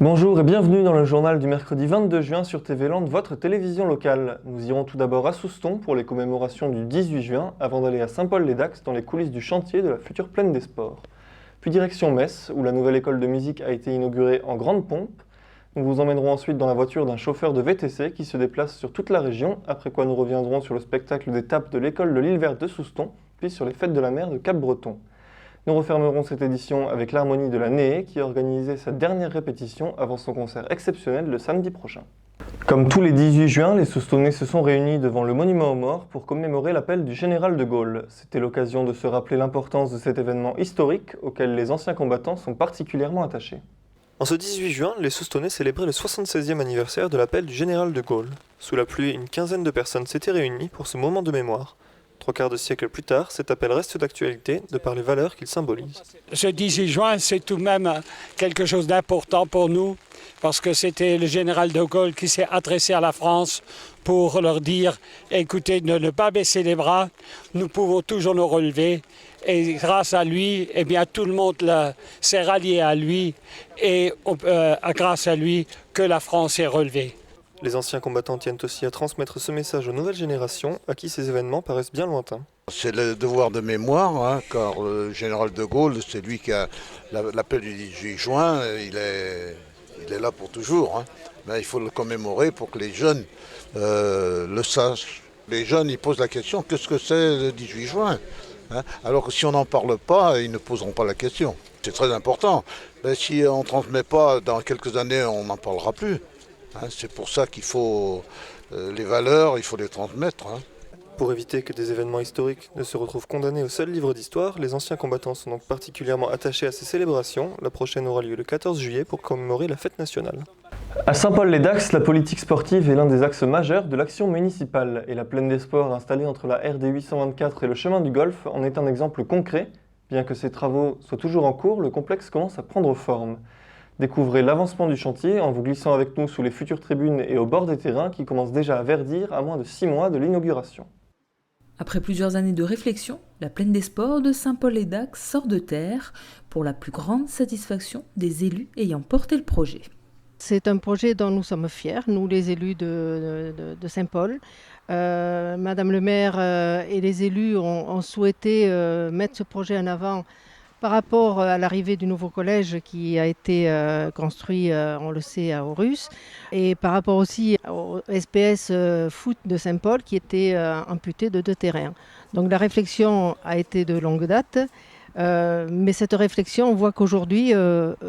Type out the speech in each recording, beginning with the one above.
Bonjour et bienvenue dans le journal du mercredi 22 juin sur TV Land, votre télévision locale. Nous irons tout d'abord à Souston pour les commémorations du 18 juin, avant d'aller à Saint-Paul-les-Dax dans les coulisses du chantier de la future plaine des sports. Puis direction Metz, où la nouvelle école de musique a été inaugurée en grande pompe. Nous vous emmènerons ensuite dans la voiture d'un chauffeur de VTC qui se déplace sur toute la région, après quoi nous reviendrons sur le spectacle d'étape de l'école de l'île verte de Souston, puis sur les fêtes de la mer de Cap-Breton. Nous refermerons cette édition avec l'harmonie de la Néé qui a organisé sa dernière répétition avant son concert exceptionnel le samedi prochain. Comme tous les 18 juin, les Soustonnais se sont réunis devant le monument aux morts pour commémorer l'appel du général de Gaulle. C'était l'occasion de se rappeler l'importance de cet événement historique auquel les anciens combattants sont particulièrement attachés. En ce 18 juin, les Soustonnais célébraient le 76e anniversaire de l'appel du général de Gaulle. Sous la pluie, une quinzaine de personnes s'étaient réunies pour ce moment de mémoire. 3/4 de siècle plus tard, cet appel reste d'actualité de par les valeurs qu'il symbolise. Ce 18 juin, c'est tout de même quelque chose d'important pour nous parce que c'était le général de Gaulle qui s'est adressé à la France pour leur dire « Écoutez, ne pas baisser les bras, nous pouvons toujours nous relever ». Et grâce à lui, eh bien, tout le monde s'est rallié à lui et grâce à lui que la France est relevée. Les anciens combattants tiennent aussi à transmettre ce message aux nouvelles générations à qui ces événements paraissent bien lointains. C'est le devoir de mémoire, car le général de Gaulle, c'est lui qui a l'appel du 18 juin, il est là pour toujours. Mais il faut le commémorer pour que les jeunes le sachent. Les jeunes, ils posent la question, qu'est-ce que c'est le 18 juin ? Alors que si on n'en parle pas, ils ne poseront pas la question. C'est très important. Mais si on ne transmet pas, dans quelques années, on n'en parlera plus. C'est pour ça qu'il faut les valeurs, il faut les transmettre. Pour éviter que des événements historiques ne se retrouvent condamnés au seul livre d'histoire, les anciens combattants sont donc particulièrement attachés à ces célébrations. La prochaine aura lieu le 14 juillet pour commémorer la fête nationale. À Saint-Paul-les-Dax, la politique sportive est l'un des axes majeurs de l'action municipale et la plaine des sports installée entre la RD 824 et le chemin du Golfe en est un exemple concret. Bien que ces travaux soient toujours en cours, le complexe commence à prendre forme. Découvrez l'avancement du chantier en vous glissant avec nous sous les futures tribunes et au bord des terrains qui commencent déjà à verdir à moins de 6 mois de l'inauguration. Après plusieurs années de réflexion, la plaine des sports de Saint-Paul-les-Dax sort de terre pour la plus grande satisfaction des élus ayant porté le projet. C'est un projet dont nous sommes fiers, nous les élus de Saint-Paul. Madame le maire et les élus ont souhaité mettre ce projet en avant par rapport à l'arrivée du nouveau collège qui a été construit, on le sait, à Aarhus, et par rapport aussi au SPS foot de Saint-Paul qui était amputé de 2 terrains. Donc la réflexion a été de longue date, mais cette réflexion, on voit qu'aujourd'hui,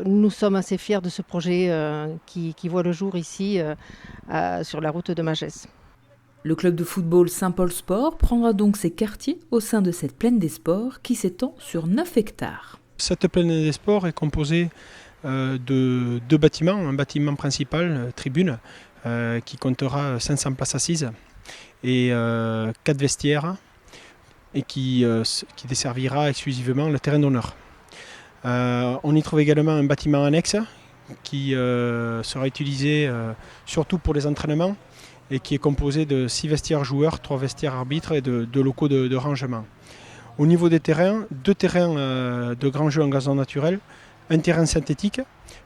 nous sommes assez fiers de ce projet qui voit le jour ici sur la route de Magès. Le club de football Saint-Paul Sport prendra donc ses quartiers au sein de cette plaine des sports qui s'étend sur 9 hectares. Cette plaine des sports est composée de 2 bâtiments, un bâtiment principal, tribune, qui comptera 500 places assises et 4 vestiaires et qui desservira exclusivement le terrain d'honneur. On y trouve également un bâtiment annexe qui sera utilisé surtout pour les entraînements et qui est composé de 6 vestiaires joueurs, 3 vestiaires arbitres et de locaux de rangement. Au niveau des terrains, 2 terrains de grand jeu en gazon naturel, un terrain synthétique,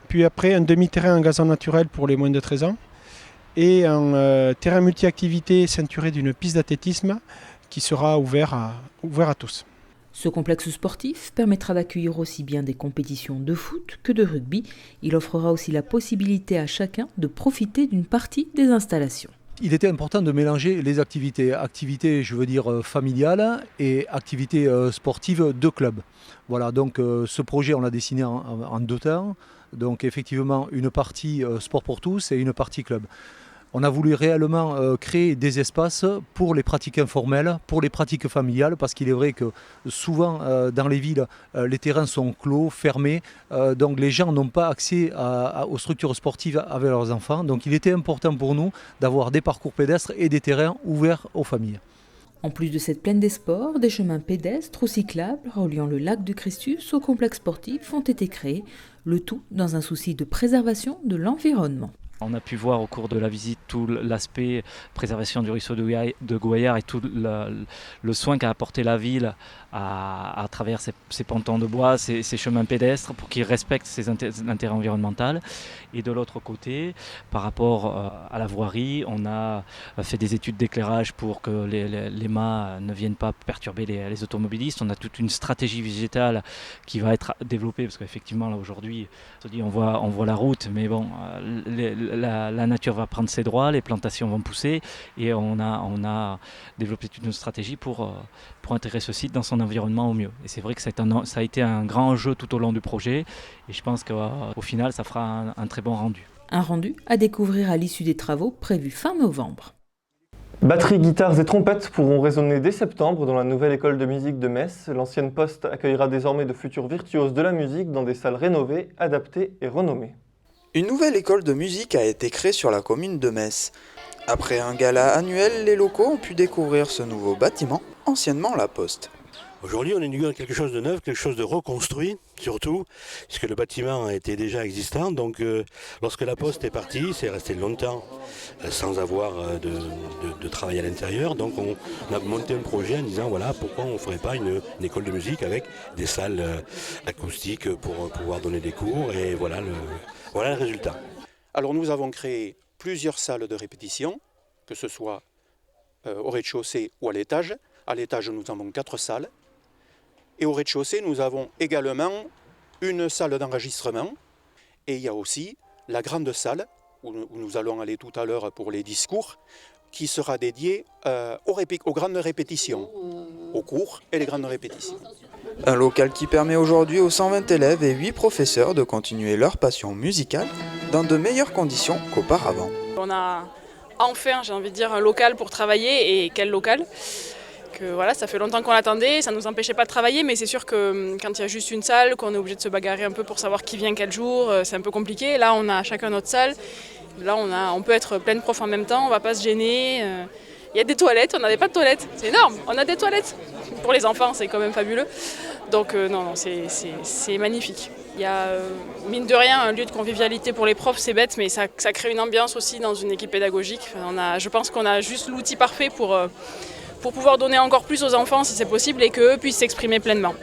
puis après un demi-terrain en gazon naturel pour les moins de 13 ans et un terrain multi-activité ceinturé d'une piste d'athlétisme qui sera ouvert à tous. Ce complexe sportif permettra d'accueillir aussi bien des compétitions de foot que de rugby. Il offrera aussi la possibilité à chacun de profiter d'une partie des installations. Il était important de mélanger les activités je veux dire familiales et activités sportives de club. Voilà, donc ce projet on l'a dessiné en 2 temps. Donc effectivement une partie sport pour tous et une partie club. On a voulu réellement créer des espaces pour les pratiques informelles, pour les pratiques familiales, parce qu'il est vrai que souvent dans les villes, les terrains sont clos, fermés, donc les gens n'ont pas accès aux structures sportives avec leurs enfants. Donc il était important pour nous d'avoir des parcours pédestres et des terrains ouverts aux familles. En plus de cette plaine des sports, des chemins pédestres ou cyclables reliant le lac du Christus au complexe sportif ont été créés, le tout dans un souci de préservation de l'environnement. On a pu voir au cours de la visite tout l'aspect préservation du ruisseau de Gouaillard et tout le soin qu'a apporté la ville à travers ces pontons de bois, ces chemins pédestres pour qu'ils respectent l'intérêt environnemental. Et de l'autre côté, par rapport à la voirie, on a fait des études d'éclairage pour que les mâts ne viennent pas perturber les automobilistes. On a toute une stratégie végétale qui va être développée parce qu'effectivement là aujourd'hui, on voit la route, mais bon, la nature va prendre ses droits, les plantations vont pousser et on a développé toute une stratégie pour intégrer ce site dans son environnement au mieux. Et c'est vrai que ça a été un grand enjeu tout au long du projet et je pense qu'au final ça fera un très bon rendu. Un rendu à découvrir à l'issue des travaux prévus fin novembre. Batteries, guitares et trompettes pourront résonner dès septembre dans la nouvelle école de musique de Metz. L'ancienne poste accueillera désormais de futurs virtuoses de la musique dans des salles rénovées, adaptées et renommées. Une nouvelle école de musique a été créée sur la commune de Metz. Après un gala annuel, les locaux ont pu découvrir ce nouveau bâtiment, anciennement la Poste. Aujourd'hui, on est dans quelque chose de neuf, quelque chose de reconstruit, surtout, puisque le bâtiment était déjà existant. Donc, lorsque la Poste est partie, c'est resté longtemps sans avoir de travail à l'intérieur. Donc, on a monté un projet en disant, voilà, pourquoi on ne ferait pas une école de musique avec des salles acoustiques pour pouvoir donner des cours. Et voilà le résultat. Alors, nous avons créé plusieurs salles de répétition, que ce soit au rez-de-chaussée ou à l'étage. À l'étage, nous avons 4 salles. Et au rez-de-chaussée, nous avons également une salle d'enregistrement. Et il y a aussi la grande salle, où nous allons aller tout à l'heure pour les discours, qui sera dédiée aux grandes répétitions, aux cours et les grandes répétitions. Un local qui permet aujourd'hui aux 120 élèves et 8 professeurs de continuer leur passion musicale dans de meilleures conditions qu'auparavant. On a enfin, j'ai envie de dire, un local pour travailler, et quel local ? Voilà, ça fait longtemps qu'on l'attendait, ça ne nous empêchait pas de travailler, mais c'est sûr que quand il y a juste une salle, qu'on est obligé de se bagarrer un peu pour savoir qui vient quel jour, c'est un peu compliqué. Là, on a chacun notre salle. Là, on peut être plein de profs en même temps, on ne va pas se gêner. Il y a des toilettes, on n'avait pas de toilettes. C'est énorme, on a des toilettes. Pour les enfants, c'est quand même fabuleux. Donc non, c'est magnifique. Il y a, mine de rien, un lieu de convivialité pour les profs, c'est bête, mais ça crée une ambiance aussi dans une équipe pédagogique. Je pense qu'on a juste l'outil parfait pour pouvoir donner encore plus aux enfants si c'est possible et qu'eux puissent s'exprimer pleinement.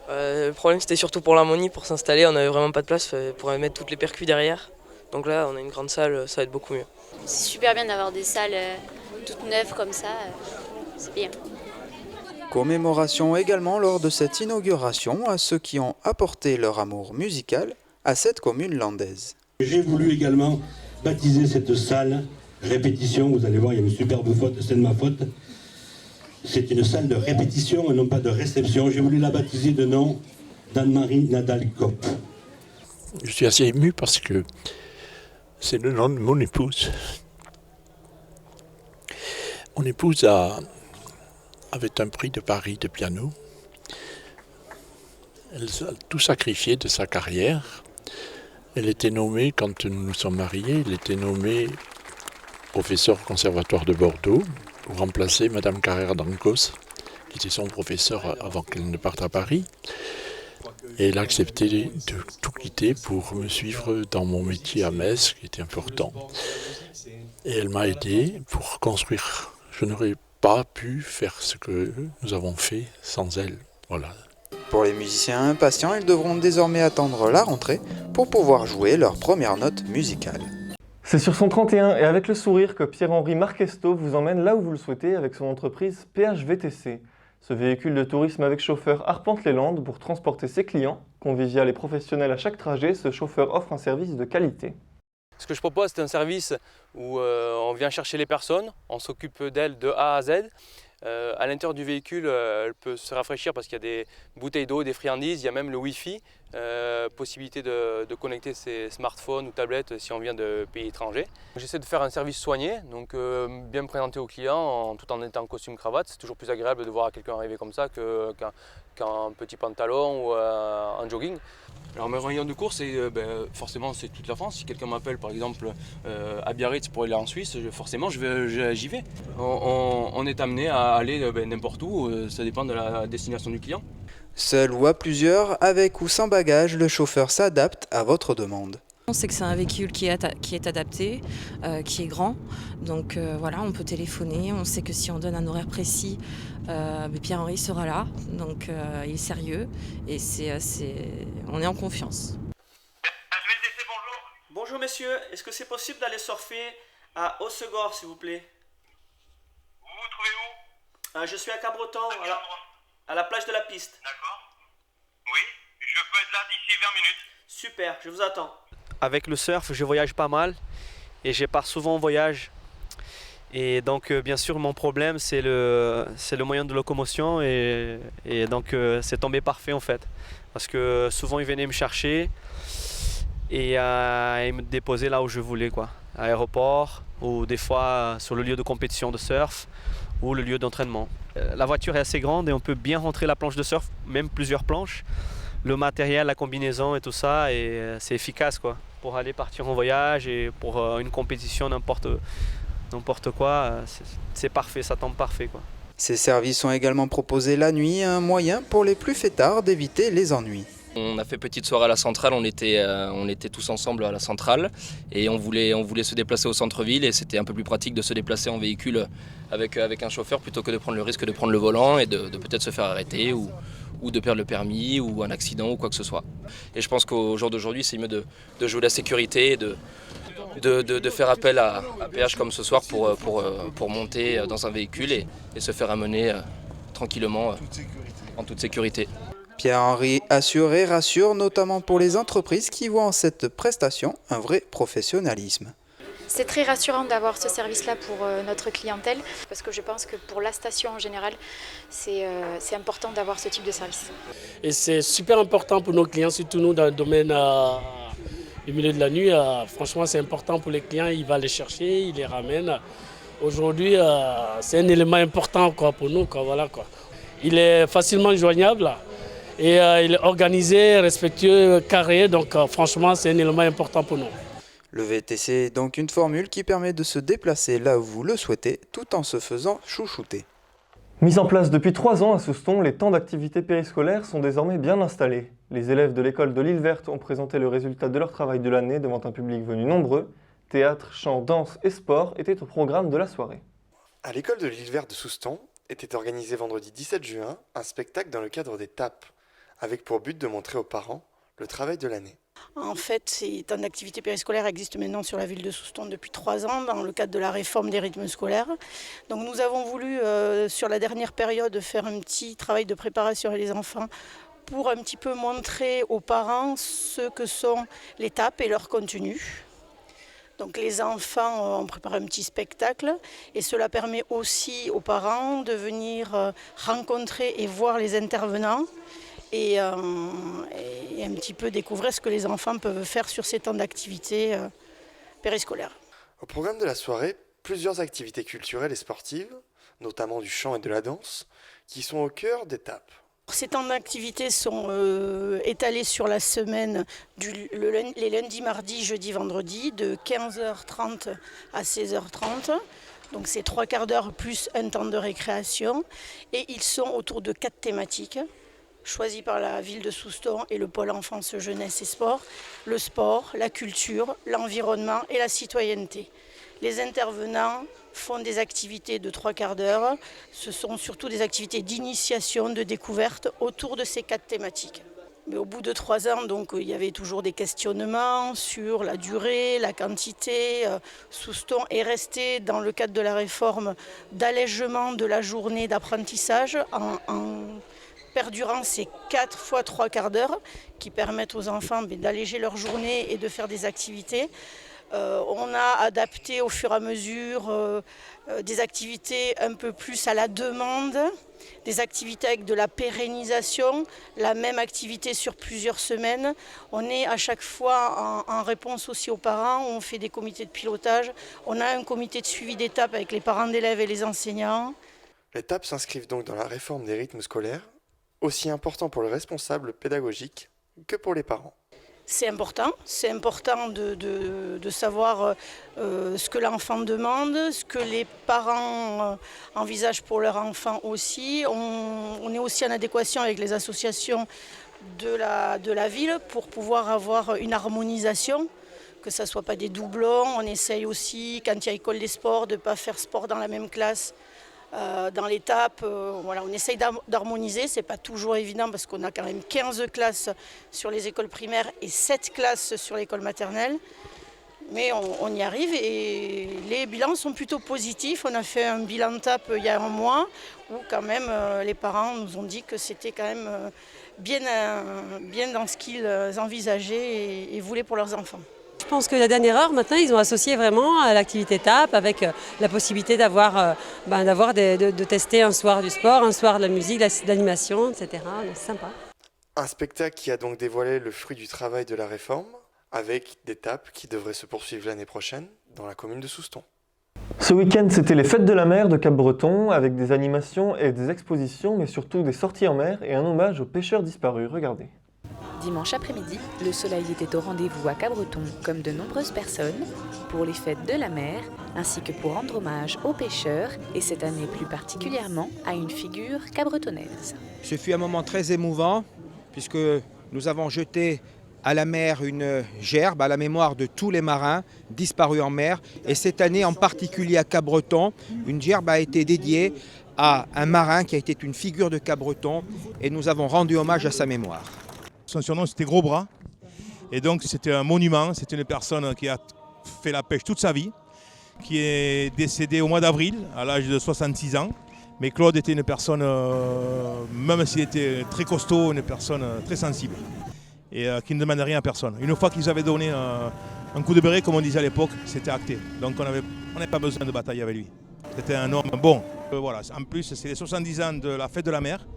Le problème c'était surtout pour l'harmonie, pour s'installer, on n'avait vraiment pas de place pour mettre toutes les percus derrière. Donc là on a une grande salle, ça va être beaucoup mieux. C'est super bien d'avoir des salles toutes neuves comme ça, c'est bien. Commémoration également lors de cette inauguration à ceux qui ont apporté leur amour musical à cette commune landaise. J'ai voulu également baptiser cette salle répétition, vous allez voir il y a une superbe faute, c'est de ma faute. C'est une salle de répétition et non pas de réception. J'ai voulu la baptiser de nom d'Anne-Marie Nadal-Kopp. Je suis assez ému parce que c'est le nom de mon épouse. Mon épouse avait un prix de Paris de piano. Elle a tout sacrifié de sa carrière. Elle était nommée, quand nous nous sommes mariés, elle était nommée professeure au Conservatoire de Bordeaux, pour remplacer Madame Carrère d'Ancos, qui était son professeur avant qu'elle ne parte à Paris. Et elle a accepté de tout quitter pour me suivre dans mon métier à Metz, qui était important. Et elle m'a aidé pour construire. Je n'aurais pas pu faire ce que nous avons fait sans elle. Voilà. Pour les musiciens impatients, ils devront désormais attendre la rentrée pour pouvoir jouer leur première note musicale. C'est sur son 31 et avec le sourire que Pierre-Henri Marquesto vous emmène là où vous le souhaitez avec son entreprise PHVTC. Ce véhicule de tourisme avec chauffeur arpente les Landes pour transporter ses clients. Convivial et professionnel à chaque trajet, ce chauffeur offre un service de qualité. Ce que je propose, c'est un service où on vient chercher les personnes, on s'occupe d'elles de A à Z. À l'intérieur du véhicule, elle peut se rafraîchir parce qu'il y a des bouteilles d'eau, des friandises, il y a même le Wi-Fi, possibilité de connecter ses smartphones ou tablettes si on vient de pays étrangers. J'essaie de faire un service soigné, donc bien me présenter aux clients tout en étant en costume cravate. C'est toujours plus agréable de voir quelqu'un arriver comme ça qu'un petit pantalon ou en jogging. Alors mes rayons de course, forcément c'est toute la France. Si quelqu'un m'appelle par exemple à Biarritz pour aller en Suisse, forcément j'y vais. On est amené à aller n'importe où, ça dépend de la destination du client. Seul ou à plusieurs, avec ou sans bagage, le chauffeur s'adapte à votre demande. On sait que c'est un véhicule qui est adapté, qui est grand. Donc voilà, on peut téléphoner. On sait que si on donne un horaire précis, Pierre-Henri sera là. Donc il est sérieux et on est en confiance. Bonjour messieurs, est-ce que c'est possible d'aller surfer à Hossegor s'il vous plaît? Vous vous trouvez où? Je suis à Cabreton, à la plage de la piste. D'accord. Oui, je peux être là d'ici 20 minutes. Super, je vous attends. Avec le surf, je voyage pas mal et je pars souvent en voyage. Et donc bien sûr mon problème c'est le moyen de locomotion et donc c'est tombé parfait en fait. Parce que souvent ils venaient me chercher et ils me déposaient là où je voulais quoi. À l'aéroport ou des fois sur le lieu de compétition de surf ou le lieu d'entraînement. La voiture est assez grande et on peut bien rentrer la planche de surf, même plusieurs planches. Le matériel, la combinaison et tout ça, et c'est efficace quoi. Pour aller partir en voyage et pour une compétition, n'importe quoi, c'est parfait, ça tombe parfait quoi. Ces services sont également proposés la nuit, un moyen pour les plus fêtards d'éviter les ennuis. On a fait petite soirée à la centrale, on était tous ensemble à la centrale et on voulait se déplacer au centre-ville et c'était un peu plus pratique de se déplacer en véhicule avec un chauffeur plutôt que de prendre le risque de prendre le volant et de peut-être se faire arrêter ou de perdre le permis ou un accident ou quoi que ce soit. Et je pense qu'au jour d'aujourd'hui, c'est mieux de jouer la sécurité et de faire appel à péage comme ce soir pour monter dans un véhicule et se faire amener tranquillement en toute sécurité. Pierre-Henri assure et rassure, notamment pour les entreprises qui voient en cette prestation un vrai professionnalisme. C'est très rassurant d'avoir ce service-là pour notre clientèle, parce que je pense que pour la station en général, c'est important d'avoir ce type de service. Et c'est super important pour nos clients, surtout nous dans le domaine du milieu de la nuit. Franchement, c'est important pour les clients, il va les chercher, il les ramène. Aujourd'hui, c'est un élément important quoi, pour nous. Quoi, voilà, quoi. Il est facilement joignable et il est organisé, respectueux, carré, donc franchement, c'est un élément important pour nous. Le VTC est donc une formule qui permet de se déplacer là où vous le souhaitez, tout en se faisant chouchouter. Mis en place depuis 3 ans à Souston, les temps d'activité périscolaire sont désormais bien installés. Les élèves de l'école de l'Île Verte ont présenté le résultat de leur travail de l'année devant un public venu nombreux. Théâtre, chant, danse et sport étaient au programme de la soirée. À l'école de l'Île Verte de Souston était organisé vendredi 17 juin un spectacle dans le cadre des TAP, avec pour but de montrer aux parents le travail de l'année. En fait, ces temps d'activité périscolaire existent maintenant sur la ville de Souston depuis 3 ans dans le cadre de la réforme des rythmes scolaires. Donc nous avons voulu, sur la dernière période, faire un petit travail de préparation avec les enfants pour un petit peu montrer aux parents ce que sont les TAP et leur contenu. Donc les enfants ont préparé un petit spectacle et cela permet aussi aux parents de venir rencontrer et voir les intervenants et un petit peu découvrir ce que les enfants peuvent faire sur ces temps d'activité périscolaires. Au programme de la soirée, plusieurs activités culturelles et sportives, notamment du chant et de la danse, qui sont au cœur des TAP. Ces temps d'activité sont étalés sur la semaine les lundis, mardis, jeudi, vendredi, de 15h30 à 16h30. Donc c'est 3 quarts d'heure plus un temps de récréation. Et ils sont autour de 4 thématiques choisies par la ville de Souston et le pôle enfance, jeunesse et sport. Le sport, la culture, l'environnement et la citoyenneté. Les intervenants font des activités de 3 quarts d'heure. Ce sont surtout des activités d'initiation, de découverte autour de ces 4 thématiques. Mais au bout de 3 ans, donc, il y avait toujours des questionnements sur la durée, la quantité. Souston est resté dans le cadre de la réforme d'allègement de la journée d'apprentissage en perdurant ces 4 fois 3 quarts d'heure qui permettent aux enfants d'alléger leur journée et de faire des activités. On a adapté au fur et à mesure des activités un peu plus à la demande, des activités avec de la pérennisation, la même activité sur plusieurs semaines. On est à chaque fois en réponse aussi aux parents, on fait des comités de pilotage, on a un comité de suivi d'étapes avec les parents d'élèves et les enseignants. Les TAP s'inscrivent donc dans la réforme des rythmes scolaires, aussi important pour le responsable pédagogique que pour les parents. C'est important de savoir ce que l'enfant demande, ce que les parents envisagent pour leur enfant aussi. On est aussi en adéquation avec les associations de la ville pour pouvoir avoir une harmonisation que ça ne soit pas des doublons. On essaye aussi, quand il y a école des sports, de ne pas faire sport dans la même classe. Dans l'étape, voilà, on essaye d'harmoniser, c'est pas toujours évident parce qu'on a quand même 15 classes sur les écoles primaires et 7 classes sur l'école maternelle. Mais on y arrive et les bilans sont plutôt positifs. On a fait un bilan TAP il y a un mois où quand même les parents nous ont dit que c'était quand même bien dans ce qu'ils envisageaient et voulaient pour leurs enfants. Je pense que la dernière heure, maintenant, ils ont associé vraiment à l'activité TAP avec la possibilité de tester un soir du sport, un soir de la musique, de l'animation, etc. C'est sympa. Un spectacle qui a donc dévoilé le fruit du travail de la réforme, avec des tapes qui devraient se poursuivre l'année prochaine dans la commune de Souston. Ce week-end, c'était les Fêtes de la mer de Cap-Breton, avec des animations et des expositions, mais surtout des sorties en mer et un hommage aux pêcheurs disparus. Regardez. Dimanche après-midi, le soleil était au rendez-vous à Cap-Breton, comme de nombreuses personnes, pour les Fêtes de la mer, ainsi que pour rendre hommage aux pêcheurs, et cette année plus particulièrement à une figure cabretonnaise. Ce fut un moment très émouvant, puisque nous avons jeté à la mer une gerbe à la mémoire de tous les marins disparus en mer. Et cette année, en particulier à Cap-Breton, une gerbe a été dédiée à un marin qui a été une figure de Cap-Breton et nous avons rendu hommage à sa mémoire. Son surnom, c'était Gros Bras. Et donc, c'était un monument. C'est une personne qui a fait la pêche toute sa vie, qui est décédée au mois d'avril, à l'âge de 66 ans. Mais Claude était une personne, même s'il était très costaud, une personne très sensible. Et qui ne demandait rien à personne. Une fois qu'ils avaient donné un coup de béret, comme on disait à l'époque, c'était acté. Donc on n'avait pas besoin de batailler avec lui. C'était un homme bon. Voilà. En plus, c'est les 70 ans de la fête de la mer.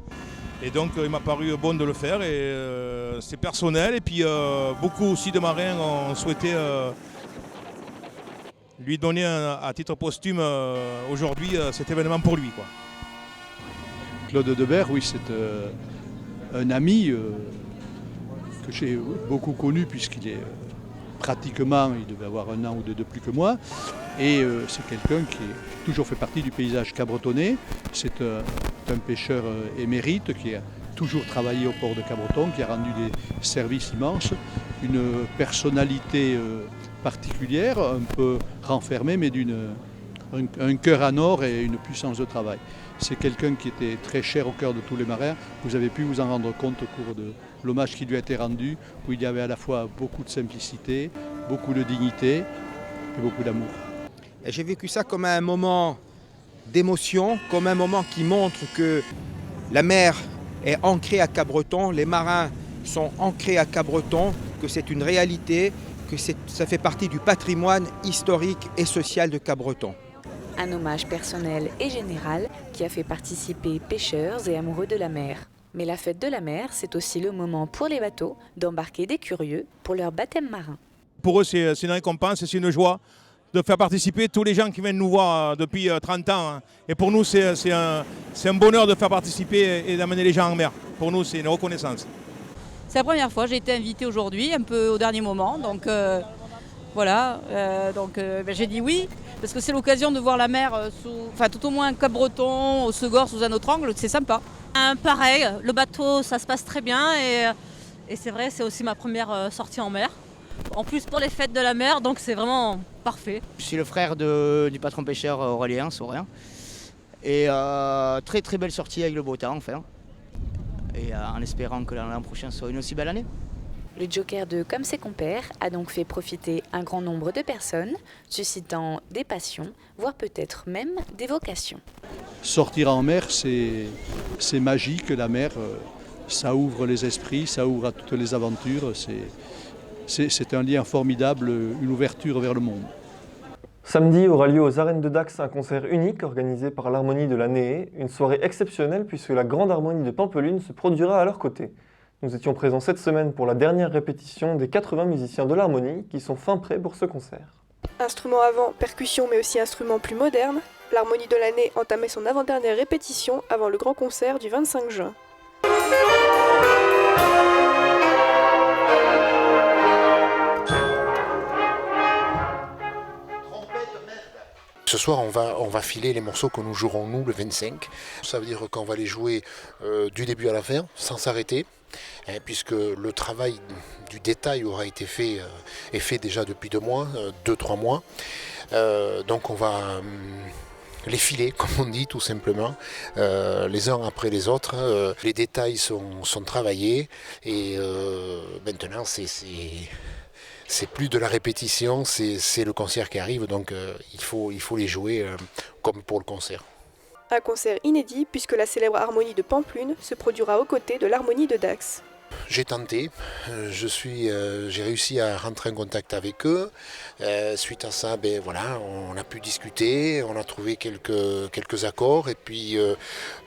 Et donc il m'a paru bon de le faire. Et c'est personnel. Et puis beaucoup aussi de marins ont souhaité lui donner à titre posthume aujourd'hui cet événement pour lui, quoi. Claude Debert, oui, c'est un ami que j'ai beaucoup connu puisqu'il est pratiquement, il devait avoir 1 an ou 2 de plus que moi. Et c'est quelqu'un qui a toujours fait partie du paysage cabretonnais. C'est un pêcheur émérite qui a toujours travaillé au port de Cap-Breton, qui a rendu des services immenses. Une personnalité particulière, un peu renfermée, mais un cœur en or et une puissance de travail. C'est quelqu'un qui était très cher au cœur de tous les marins. Vous avez pu vous en rendre compte au cours de l'hommage qui lui a été rendu, où il y avait à la fois beaucoup de simplicité, beaucoup de dignité et beaucoup d'amour. J'ai vécu ça comme un moment d'émotion, comme un moment qui montre que la mer est ancrée à Cap-Breton, les marins sont ancrés à Cap-Breton, que c'est une réalité, que ça fait partie du patrimoine historique et social de Cap-Breton. Un hommage personnel et général qui a fait participer pêcheurs et amoureux de la mer. Mais la fête de la mer, c'est aussi le moment pour les bateaux d'embarquer des curieux pour leur baptême marin. Pour eux, c'est une récompense, c'est une joie de faire participer tous les gens qui viennent nous voir depuis 30 ans. Et pour nous, c'est un bonheur de faire participer et d'amener les gens en mer. Pour nous, c'est une reconnaissance. C'est la première fois, j'ai été invitée aujourd'hui, un peu au dernier moment. Donc voilà, j'ai dit oui, parce que c'est l'occasion de voir la mer, tout au moins Cap-Breton, au Segor, sous un autre angle, c'est sympa. Pareil, le bateau, ça se passe très bien et c'est vrai, c'est aussi ma première sortie en mer. En plus pour les fêtes de la mer, donc c'est vraiment parfait. Je suis le frère du patron pêcheur Aurélien Saurien. Et très très belle sortie avec le beau temps, enfin. Et en espérant que l'an prochain soit une aussi belle année. Le Joker de Comme ses compères a donc fait profiter un grand nombre de personnes, suscitant des passions, voire peut-être même des vocations. Sortir en mer, c'est magique. La mer, ça ouvre les esprits, ça ouvre à toutes les aventures. C'est un lien formidable, une ouverture vers le monde. Samedi aura lieu aux Arènes de Dax un concert unique organisé par l'Harmonie de la Néé, une soirée exceptionnelle puisque la Grande Harmonie de Pampelune se produira à leur côté. Nous étions présents cette semaine pour la dernière répétition des 80 musiciens de l'Harmonie qui sont fin prêts pour ce concert. Instruments avant, percussions mais aussi instruments plus modernes, l'Harmonie de l'année entamait son avant-dernière répétition avant le grand concert du 25 juin. Ce soir, on va filer les morceaux que nous jouerons nous le 25. Ça veut dire qu'on va les jouer du début à la fin, sans s'arrêter. puisque le travail du détail aura été fait, est fait déjà depuis 2-3 mois. Donc on va les filer, comme on dit tout simplement, les uns après les autres. Les détails sont travaillés et maintenant c'est plus de la répétition, c'est le concert qui arrive, donc il faut les jouer comme pour le concert. Un concert inédit puisque la célèbre harmonie de Pampelune se produira aux côtés de l'harmonie de Dax. J'ai tenté, j'ai réussi à rentrer en contact avec eux. Suite à ça, on a pu discuter, on a trouvé quelques accords et puis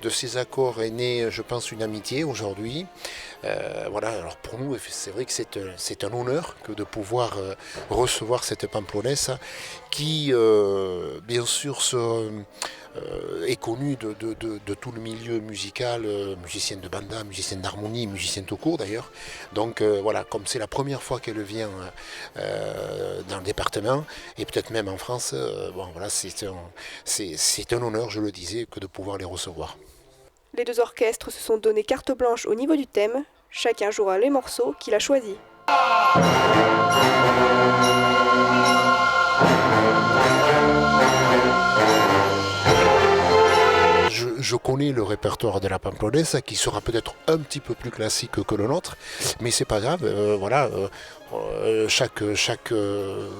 de ces accords est née, je pense, une amitié aujourd'hui. Alors pour nous, c'est vrai que c'est un honneur que de pouvoir recevoir cette Pamplonesse qui, bien sûr, est connue de tout le milieu musical, musicienne de banda, musicienne d'harmonie, musicienne tout court d'ailleurs. Donc comme c'est la première fois qu'elle vient dans le département, et peut-être même en France, c'est un honneur, je le disais, que de pouvoir les recevoir. Les deux orchestres se sont donné carte blanche au niveau du thème. Chacun jouera les morceaux qu'il a choisis. Je connais le répertoire de la Pamplonesse qui sera peut-être un petit peu plus classique que le nôtre, mais c'est pas grave. Chaque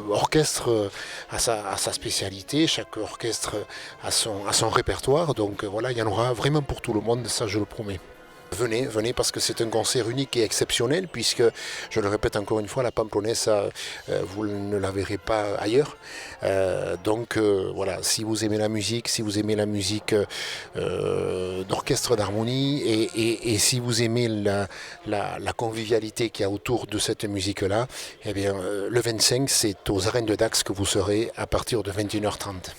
orchestre a sa spécialité, chaque orchestre a son répertoire, donc il y en aura vraiment pour tout le monde, ça je le promets. Venez parce que c'est un concert unique et exceptionnel puisque, je le répète encore une fois, la Pamplonesse, vous ne la verrez pas ailleurs. Si vous aimez la musique, d'orchestre d'harmonie et si vous aimez la convivialité qu'il y a autour de cette musique-là, le 25, c'est aux Arènes de Dax que vous serez à partir de 21h30.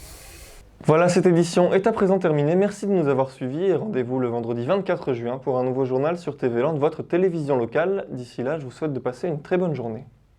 Voilà, cette édition est à présent terminée. Merci de nous avoir suivis et rendez-vous le vendredi 24 juin pour un nouveau journal sur TV Land, votre télévision locale. D'ici là, je vous souhaite de passer une très bonne journée.